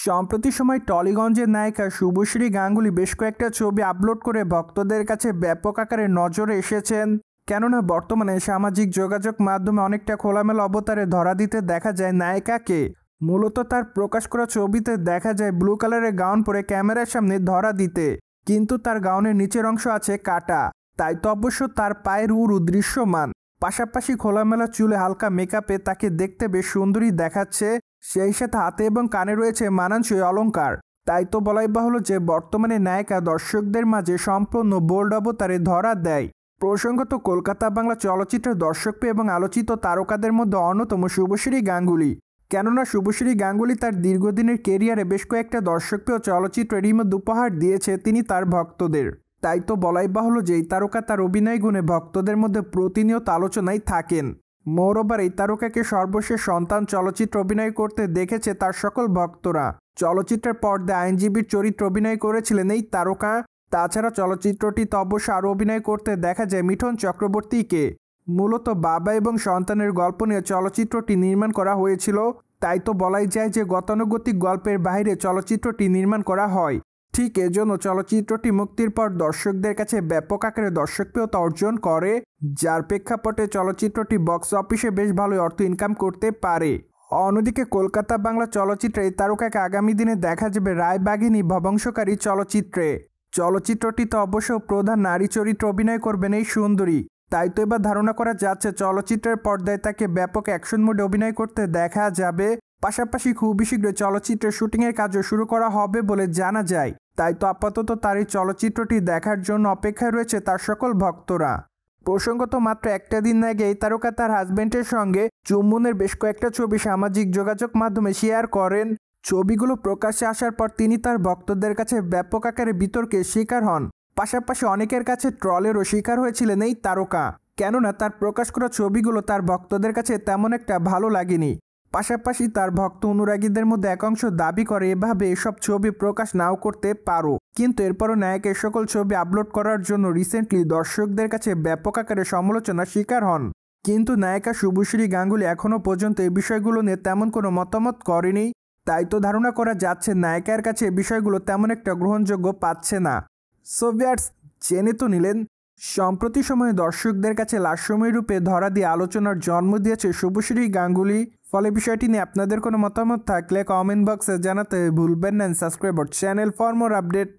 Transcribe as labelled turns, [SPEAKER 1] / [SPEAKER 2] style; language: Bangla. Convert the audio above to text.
[SPEAKER 1] সম্প্রতি সময় টলিগঞ্জের নায়িকা শুভশ্রী গাঙ্গুলী বেশ কয়েকটা ছবি আপলোড করে ভক্তদের কাছে ব্যাপক আকারে নজরে এসেছেন। কেননা বর্তমানে সামাজিক যোগাযোগ মাধ্যমে অনেকটা খোলামেলা অবতারে ধরা দিতে দেখা যায় নায়িকাকে। মূলত তার প্রকাশ করা ছবিতে দেখা যায় ব্লু কালারের গাউন পরে ক্যামেরার সামনে ধরা দিতে, কিন্তু তার গাউনের নিচের অংশ আছে কাটা, তাই তো অবশ্য তার পায়ের উরু দৃশ্যমান। পাশাপাশি খোলামেলা চুলে হালকা মেকআপে তাকে দেখতে বেশ সুন্দরী দেখাচ্ছে, সেই সাথে হাতে এবং কানে রয়েছে মানানসই অলংকার। তাই তো বলাই বাহুল্য যে বর্তমানে নায়িকা দর্শকদের মাঝে সম্পূর্ণ বোল্ড অবতারে ধরা দেয়। প্রসঙ্গত কলকাতা বাংলা চলচ্চিত্রের দর্শকপ্রিয় এবং আলোচিত তারকাদের মধ্যে অন্যতম শুভশ্রী গাঙ্গুলী। কেননা শুভশ্রী গাঙ্গুলী তার দীর্ঘদিনের কেরিয়ারে বেশ কয়েকটা দর্শকপ্রিয় চলচ্চিত্রের মধ্যে উপহার দিয়েছে তিনি তার ভক্তদের। তাই তো বলাই বাহুল্য যে এই তারকা তার অভিনয় গুণে ভক্তদের মধ্যে প্রতিনিয়ত আলোচনায় থাকেন। মোরওভার এই তারকাকে সর্বশেষ সন্তান চলচ্চিত্র অভিনয় করতে দেখেছে তার সকল ভক্তরা। চলচ্চিত্রের পর্দায় আইনজীবীর চরিত্র অভিনয় করেছিলেন এই তারকা। তাছাড়া চলচ্চিত্রটিতে অবশ্য আরও অভিনয় করতে দেখা যায় মিঠুন চক্রবর্তীকে। মূলত বাবা এবং সন্তানের গল্প নিয়ে চলচ্চিত্রটি নির্মাণ করা হয়েছিল। তাই তো বলাই যায় যে গতানুগতিক গল্পের বাইরে চলচ্চিত্রটি নির্মাণ করা হয়। ঠিক এজন্য চলচ্চিত্রটি মুক্তির পর দর্শকদের কাছে ব্যাপক আকারে দর্শকপ্রিয়তা অর্জন করে, যার প্রেক্ষাপটে চলচ্চিত্রটি বক্স অফিসে বেশ ভালোই অর্থ ইনকাম করতে পারে। অন্যদিকে কলকাতা বাংলা চলচ্চিত্রে এই তারকাকে আগামী দিনে দেখা যাবে রায়বাঘিনী ভবংশকারী চলচ্চিত্রে। চলচ্চিত্রটিতে অবশ্য প্রধান নারী চরিত্র অভিনয় করবেন এই সুন্দরী। তাই তো এবার ধারণা করা যাচ্ছে চলচ্চিত্রের পর্দায় তাকে ব্যাপক অ্যাকশন মোডে অভিনয় করতে দেখা যাবে। পাশাপাশি খুবই শীঘ্রই চলচ্চিত্রের শুটিংয়ের কাজও শুরু করা হবে বলে জানা যায়। তাই তো আপাতত তার এই চলচ্চিত্রটি দেখার জন্য অপেক্ষায় রয়েছে তার সকল ভক্তরা। প্রসঙ্গত মাত্র একটা দিন আগে এই তারকা তার হাজব্যান্ডের সঙ্গে চুম্বনের বেশ কয়েকটা ছবি সামাজিক যোগাযোগ মাধ্যমে শেয়ার করেন। ছবিগুলো প্রকাশ্যে আসার পর তিনি তার ভক্তদের কাছে ব্যাপক আকারে বিতর্কের শিকার হন। পাশাপাশি অনেকের কাছে ট্রলেরও শিকার হয়েছিলেন এই তারকা, কেননা তার প্রকাশ করা ছবিগুলো তার ভক্তদের কাছে তেমন একটা ভালো লাগেনি। পাশাপাশি তার ভক্ত অনুরাগীদের মধ্যে একাংশ দাবি করে এভাবে এসব ছবি প্রকাশ নাও করতে পারো, কিন্তু এরপরও নায়কের সকল ছবি আপলোড করার জন্য রিসেন্টলি দর্শকদের কাছে ব্যাপক আকারে সমালোচনার শিকার হন। কিন্তু নায়িকা শুভশ্রী গাঙ্গুলী এখনও পর্যন্ত এই বিষয়গুলো নিয়ে তেমন কোনো মতামত করেনি। তাই তো ধারণা করা যাচ্ছে নায়িকার কাছে এই বিষয়গুলো তেমন একটা গ্রহণযোগ্য পাচ্ছে না। সো ভিউয়ার্স, জেনে তো নিলেন সম্প্রতি সময়ে দর্শকদের কাছে লাস্যময় রূপে ধরা দিয়ে আলোচনার জন্ম দিয়েছে শুভশ্রী গাঙ্গুলী। ফলে বিষয়টি নিয়ে আপনাদের কোনো মতামত থাকলে কমেন্ট বক্সে জানাতে ভুলবেন না। Subscribe our channel for more update.